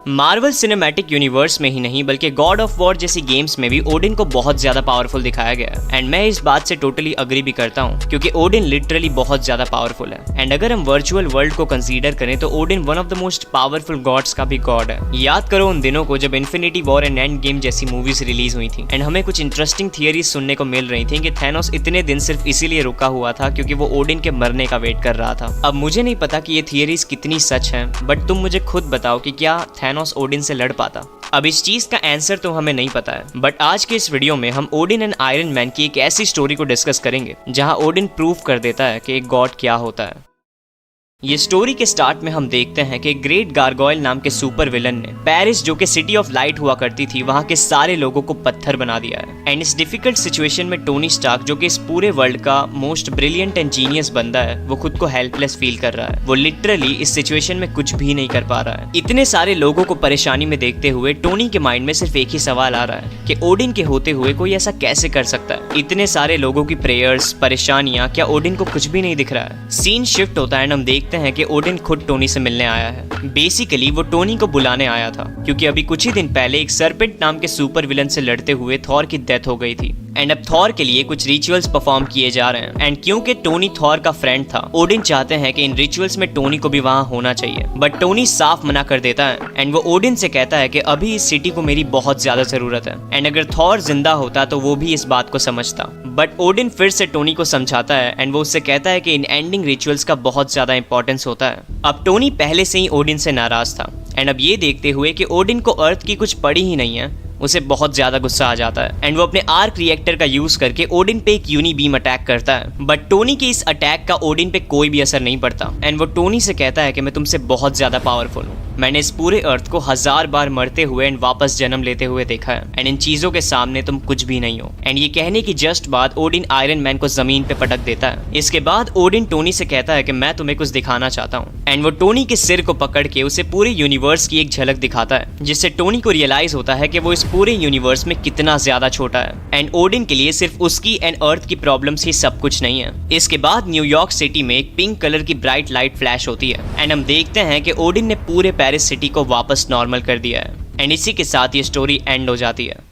Marvel cinematic universe में ही नहीं बल्कि गॉड ऑफ वॉर जैसी गेम्स में भी ओडिन को बहुत ज्यादा पावरफुल दिखाया गया है। एंड मैं इस बात से टोटली अग्री भी करता हूँ, क्योंकि ओडिन लिटरली बहुत ज्यादा पावरफुल है। एंड अगर हम वर्चुअल वर्ल्ड को कंसीडर करें तो Odin one of the most powerful gods का भी गॉड है। याद करो उन दिनों को जब infinity war and end game जैसी मूवीज रिलीज हुई थी एंड हमें कुछ इंटरेस्टिंग थियरीज सुनने को मिल रही थी कि थैनोस इतने दिन सिर्फ इसीलिए रुका हुआ था क्योंकि वो ओडिन के मरने का वेट कर रहा था। अब मुझे नहीं पता कि ये थियरीज कितनी सच हैं, बट तुम मुझे खुद बताओ कि क्या थैनोस ओडिन से लड़ पाता। अब इस चीज का आंसर तो हमें नहीं पता है, बट आज के इस वीडियो में हम ओडिन एंड आयरन मैन की एक ऐसी स्टोरी को डिस्कस करेंगे जहां ओडिन प्रूव कर देता है कि एक गॉड क्या होता है। ये स्टोरी के स्टार्ट में हम देखते हैं कि ग्रेट गार्गोयल नाम के सुपर विलन ने पेरिस, जो कि सिटी ऑफ लाइट हुआ करती थी, वहां के सारे लोगों को पत्थर बना दिया है। एंड इस डिफिकल्ट सिचुएशन में टोनी स्टार्क, जो कि इस पूरे वर्ल्ड का मोस्ट ब्रिलियंट एंड जीनियस बंदा है, वो खुद को हेल्पलेस फील कर रहा है। वो लिटरली इस सिचुएशन में कुछ भी नहीं कर पा रहा है। इतने सारे लोगों को परेशानी में देखते हुए टोनी के माइंड में सिर्फ एक ही सवाल आ रहा है कि ओडिन के होते हुए कोई ऐसा कैसे कर सकता है। इतने सारे लोगों की प्रेयर्स, परेशानियां, क्या ओडिन को कुछ भी नहीं दिख रहा है। सीन शिफ्ट होता है एंड हम देखते हैं कि ओडिन खुद टोनी से मिलने आया है। बेसिकली वो टोनी को बुलाने आया था क्योंकि अभी कुछ ही दिन पहले एक सर्पेंट नाम के सुपर विलन से लड़ते हुए थॉर की डेथ हो गई थी। एंड अब थॉर के लिए कुछ रिचुअल्स परफॉर्म किए जा रहे हैं। एंड क्योंकि टोनी थॉर का फ्रेंड था, ओडिन चाहते हैं कि इन रिचुअल्स में टोनी को भी वहां होना चाहिए, बट टोनी साफ मना कर देता है। एंड वो ओडिन से कहता है कि अभी इस सिटी को मेरी बहुत ज्यादा जरूरत है। एंड अगर थॉर जिंदा होता तो वो भी इस बात को समझता, बट ओडिन फिर से टोनी को समझाता है एंड वो उससे कहता है कि इन एंडिंग रिचुअल्स का बहुत ज्यादा इंपॉर्टेंस होता है। अब टोनी पहले से ही ओडिन से नाराज था एंड अब ये देखते हुए कि ओडिन को अर्थ की कुछ पड़ी ही नहीं है, उसे बहुत ज्यादा गुस्सा आ जाता है। एंड वो अपने आर्क रिएक्टर का यूज करके ओडिन पे एक यूनी बीम अटैक करता है, बट टोनी के इस अटैक का ओडिन पे कोई भी असर नहीं पड़ता। एंड वो टोनी से कहता है कि मैं तुमसे बहुत ज्यादा पावरफुल हूँ, मैंने इस पूरे अर्थ को 1000 बार मरते हुए एंड वापस जन्म लेते हुए देखा है, एंड इन चीजों के सामने तुम कुछ भी नहीं हो। एंड ये कहने की जस्ट बाद ओडिन आयरन मैन को जमीन पे पटक देता है। इसके बाद ओडिन टोनी से कहता है कि मैं तुम्हें कुछ दिखाना चाहता हूँ। एंड वो टोनी के सिर को पकड़ के उसे पूरे यूनिवर्स की एक झलक दिखाता है, जिससे टोनी को रियलाइज होता है कि वो इस पूरे यूनिवर्स में कितना ज्यादा छोटा है। एंड ओडिन के लिए सिर्फ उसकी एंड अर्थ की प्रॉब्लम्स ही सब कुछ नहीं है। इसके बाद न्यूयॉर्क सिटी में एक पिंक कलर की ब्राइट लाइट फ्लैश होती है एंड हम देखते हैं कि ओडिन ने पूरे पेरिस सिटी को वापस नॉर्मल कर दिया है। एंड इसी के साथ ये स्टोरी एंड हो जाती है।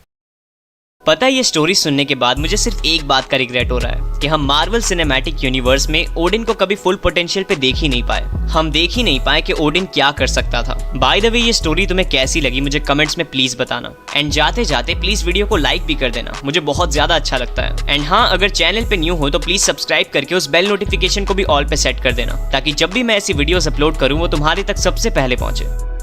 पता है, ये स्टोरी सुनने के बाद मुझे सिर्फ एक बात का रिग्रेट हो रहा है कि हम मार्वल सिनेमैटिक यूनिवर्स में ओडिन को कभी फुल पोटेंशियल पे देख ही नहीं पाए। हम देख ही नहीं पाए कि ओडिन क्या कर सकता था। बाय द वे, ये स्टोरी तुम्हें कैसी लगी मुझे कमेंट्स में प्लीज बताना। एंड जाते जाते प्लीज वीडियो को लाइक भी कर देना, मुझे बहुत ज्यादा अच्छा लगता है। एंड हाँ, अगर चैनल पे न्यू हो तो प्लीज सब्सक्राइब करके उस बेल नोटिफिकेशन को भी ऑल पे सेट कर देना, ताकि जब भी मैं ऐसी वीडियोस अपलोड करूँ वो तुम्हारे तक सबसे पहले पहुंचे।